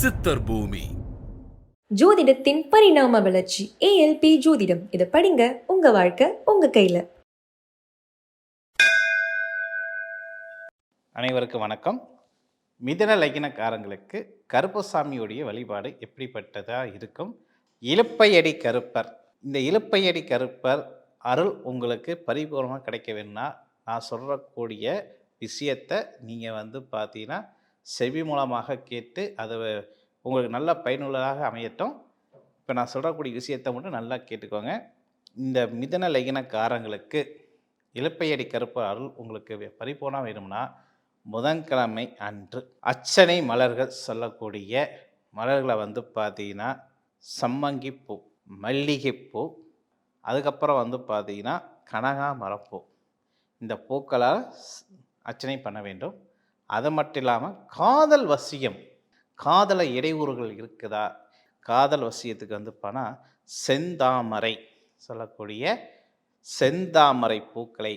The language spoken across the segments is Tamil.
சித்தர் பூமி. ஜோதிடத்தின் பரிணாம வளர்ச்சி ஏஎல்பி ஜோதிடம். இதை படிங்க, உங்க வாழ்க்கை உங்க கையில. அனைவருக்கும் வணக்கம். மிதுன லக்னக்காரங்களுக்கு கருப்பசாமியுடைய வழிபாடு எப்படிப்பட்டதாக இருக்கும்? இலுப்பையடி கருப்பர். இந்த இலுப்பையடி கருப்பர் அருள் உங்களுக்கு பரிபூர்ணமாக கிடைக்க வேணும்னா நான் சொல்லக்கூடிய விஷயத்தை நீங்கள் பார்த்தீங்கன்னா செவி மூலமாக கேட்டு அது உங்களுக்கு நல்ல பயனுள்ளதாக அமையட்டும். இப்போ நான் சொல்லக்கூடிய விஷயத்தை மட்டும் நல்லா கேட்டுக்கோங்க. இந்த மிதுன லக்னக்காரங்களுக்கு இலுப்பையடி கருப்பர் அருள் உங்களுக்கு பரிபூர்ணம் வேணும்னா புதன்கிழமை அன்று அர்ச்சனை மலர்கள் சொல்லக்கூடிய மலர்களை பார்த்தீங்கன்னா சம்மங்கிப்பூ, மல்லிகைப்பூ, அதுக்கப்புறம் பார்த்தீங்கன்னா கனகாமரப்பூ, இந்த பூக்களால் அர்ச்சனை பண்ண வேண்டும். அது மட்டும் இல்லாமல் காதல் வசியம், காதல இடையூறுகள் இருக்குதா, காதல் வசியத்துக்கு போனால் செந்தாமரை சொல்லக்கூடிய செந்தாமரை பூக்களை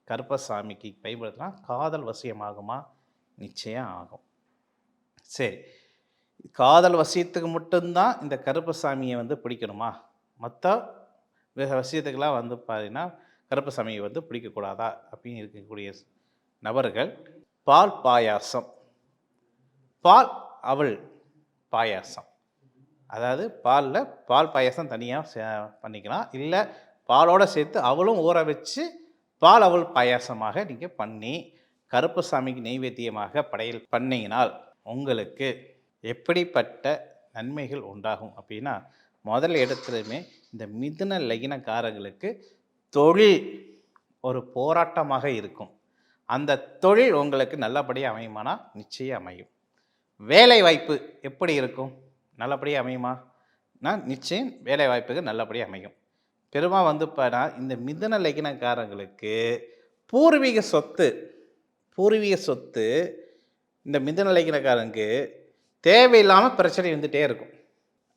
கருப்பசாமிக்கு பயன்படுத்தினா காதல் வசியமாகுமா? நிச்சயம் ஆகும். சரி, காதல் வசியத்துக்கு மட்டும்தான் இந்த கருப்பசாமியை பிடிக்கணுமா? மற்ற வசியத்துக்கெல்லாம் பார்த்தீங்கன்னா கருப்பசாமியை பிடிக்கக்கூடாதா அப்படின்னு இருக்கக்கூடிய நபர்கள் பால் பாயாசம், பால் அவள் பாயாசம், அதாவது பால் பாயாசம் தனியாக பண்ணிக்கலாம். இல்லை பாலோடு சேர்த்து அவளும் ஊற வச்சு பால் அவள் பாயாசமாக நீங்கள் பண்ணி கருப்பசாமிக்கு நெய்வேத்தியமாக படையல் பண்ணினால் உங்களுக்கு எப்படிப்பட்ட நன்மைகள் உண்டாகும் அப்படின்னா, முதல் இடத்துலையுமே இந்த மிதுன லக்னக்காரங்களுக்கு தொழில் ஒரு போராட்டமாக இருக்கும். அந்த தொழில் உங்களுக்கு நல்லபடியாக அமையுமானா நிச்சயம் அமையும். வேலை வாய்ப்பு எப்படி இருக்கும்? நல்லபடியாக அமையுமா? நிச்சயம் வேலை வாய்ப்புகள் நல்லபடியாக அமையும். பெரும்பாலும் பார்த்தா இந்த மிதுன லக்னக்காரங்களுக்கு பூர்வீக சொத்து இந்த மிதுன லக்னக்காரங்களுக்கு தேவையில்லாமல் பிரச்சனை வந்துகிட்டே இருக்கும்.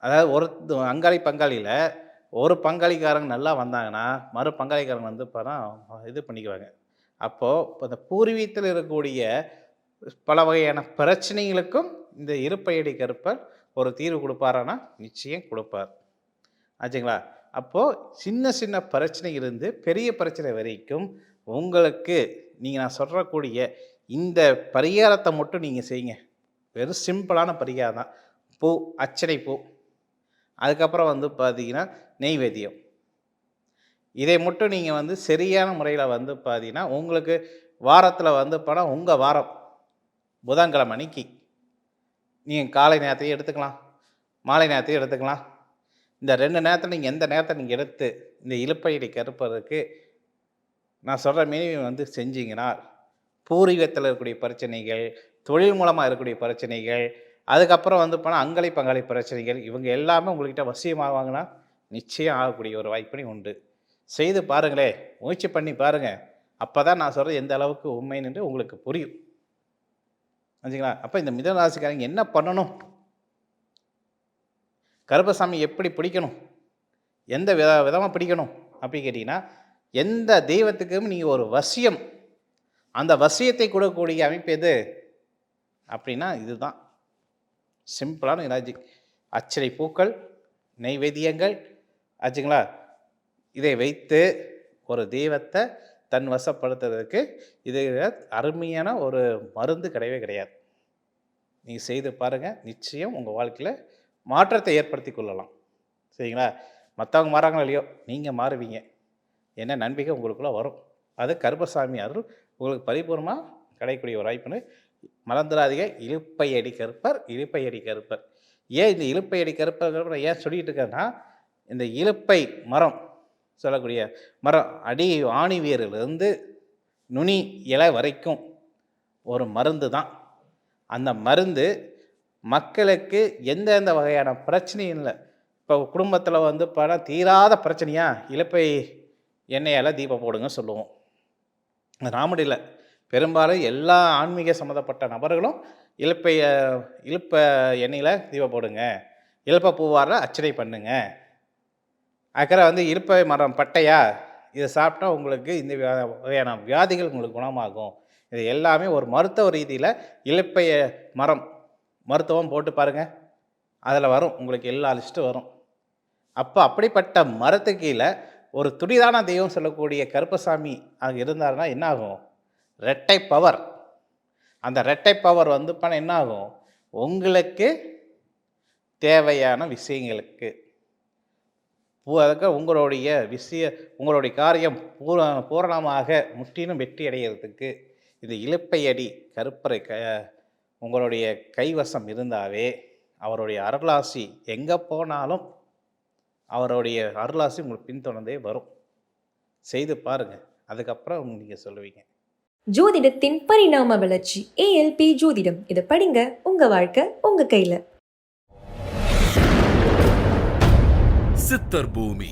அதாவது ஒரு பங்காளியில் ஒரு பங்காளிக்காரங்க நல்லா வந்தாங்கன்னா மறு பங்காளிக்காரங்க பார்த்தா இது பண்ணிக்குவாங்க. அப்போது அந்த பூர்வீகத்தில் இருக்கக்கூடிய பல வகையான பிரச்சனைகளுக்கும் இந்த இலுப்பையடி கருப்பர் ஒரு தீர்வு கொடுப்பாரானா நிச்சயம் கொடுப்பார். ஆச்சுங்களா? அப்போது சின்ன சின்ன பிரச்சனை இருந்து பெரிய பிரச்சனை வரைக்கும் உங்களுக்கு நான் சொல்லக்கூடிய இந்த பரிகாரத்தை மட்டும் நீங்கள் செய்யுங்க. வெறும் சிம்பிளான பரிகாரம் தான். பூ, அர்ச்சனை பூ, அதுக்கப்புறம் பார்த்தீங்கன்னா நெய்வேத்தியம், இதை மட்டும் நீங்கள் சரியான முறையில் பார்த்தீங்கன்னா உங்களுக்கு வாரத்தில் போனால் உங்கள் வாரம் புதன்கிழமை அன்னைக்கு நீங்கள் காலை நேரத்தையும் எடுத்துக்கலாம், மாலை நேரத்தையும் எடுத்துக்கலாம். இந்த 2 நேரத்தில் நீங்கள் எந்த நேரத்தை நீங்கள் எடுத்து இந்த இலுப்பையடி கருப்பதற்கு நான் சொல்கிற மாரி செஞ்சீங்கன்னா பூர்வீகத்தில் இருக்கக்கூடிய பிரச்சனைகள், தொழில் மூலமாக இருக்கக்கூடிய பிரச்சனைகள், அதுக்கப்புறம் போனால் அங்காளி பங்காளி பிரச்சனைகள், இவங்க எல்லாமே உங்கள்கிட்ட வசியமாகுவாங்கன்னா நிச்சயம் ஆகக்கூடிய ஒரு வாய்ப்பினை உண்டு. செய்து பாருங்களே, முயற்சி பண்ணி பாருங்கள். அப்போ தான் நான் சொல்கிறது எந்த அளவுக்கு உண்மைன்னு உங்களுக்கு புரியும். ஆச்சுங்களா? அப்போ இந்த மிதுன ராசிக்காரங்க என்ன பண்ணணும், கருப்பசாமி எப்படி பிடிக்கணும், எந்த விதமாக பிடிக்கணும் அப்படின்னு கேட்டிங்கன்னா, எந்த தெய்வத்துக்கும் நீங்கள் ஒரு வசியம், அந்த வசியத்தை கொடுக்கக்கூடிய அமைப்பு எது அப்படின்னா இதுதான். சிம்பிளான லாஜிக். அர்ச்சனை பூக்கள், நெய்வேத்தியங்கள், ஆச்சுங்களா? இதை வைத்து ஒரு தெய்வத்தை தன் வசப்படுத்துறதுக்கு இது அருமையான ஒரு மருந்து கிடையவே கிடையாது. நீங்கள் செய்து பாருங்கள், நிச்சயம் உங்கள் வாழ்க்கையில் மாற்றத்தை ஏற்படுத்தி கொள்ளலாம். சரிங்களா? மற்றவங்க மாறாங்களோ இல்லையோ, நீங்கள் மாறுவீங்க. என்ன நம்பிக்கை உங்களுக்குள்ளே வரும். அது கருப்பசாமி அருள் உங்களுக்கு பரிபூர்ணமாக கிடைக்கக்கூடிய ஒரு வாய்ப்புன்னு மறந்துடாதீங்க. இலுப்பையடி கருப்பர். ஏன் இந்த இலுப்பையடி கருப்பர் ஏன் சொல்லிகிட்டு இருக்கேன்னா, இந்த இலுப்பை மரம் சொல்லக்கூடிய மரம் அடி ஆணி வேரிலிருந்து நுனி இலை வரைக்கும் ஒரு மருந்து தான். அந்த மருந்து மக்களுக்கு எந்தெந்த வகையான பிரச்சனையும் இல்லை. இப்போ குடும்பத்தில் பணம் தீராத பிரச்சனையா இலுப்பை எண்ணெயால் தீபம் போடுங்க சொல்லுவோம். ராமடியில் பெரும்பாலும் எல்லா ஆன்மீக சம்மந்தப்பட்ட நபர்களும் இலுப்ப எண்ணெயில் தீபம் போடுங்க, இலுப்ப பூவாரில் அர்ச்சனை பண்ணுங்க. அதுக்கப்புறம் இலுப்பை மரம் பட்டையா இதை சாப்பிட்டா உங்களுக்கு இந்த வகையான வியாதிகள் உங்களுக்கு குணமாகும். இது எல்லாமே ஒரு மருத்துவ ரீதியில் இலுப்பைய மரம் மருத்துவம் போட்டு பாருங்கள், அதில் வரும், உங்களுக்கு எல்லா லிஸ்ட்டும் வரும். அப்போ அப்படிப்பட்ட மரத்துக்கு கீழே ஒரு துடிதான தெய்வம் சொல்லக்கூடிய கருப்பசாமி அங்கே இருந்தாருன்னா என்ன ஆகும்? ரெட்டை பவர். அந்த ரெட்டை பவர் வந்து பண்ண என்ன ஆகும்? உங்களுக்கு தேவையான விஷயங்களுக்கு அதுக்கு உங்களுடைய காரியம் பூரணமாக முற்றிலும் வெற்றி அடைகிறதுக்கு இந்த இலுப்பையடி கருப்பரை உங்களுடைய கைவசம் இருந்தாவே அவருடைய அருளாசி எங்கே போனாலும் அவருடைய அருளாசி உங்களுக்கு பின்தொடர்ந்தே வரும். செய்து பாருங்கள், அதுக்கப்புறம் நீங்கள் சொல்லுவீங்க. ஜோதிடத்தின் பரிணாம வளர்ச்சி ஏஎல்பி ஜோதிடம். இதை படிங்க, உங்க வாழ்க்கை உங்க கையில. சித்தர் பூமி.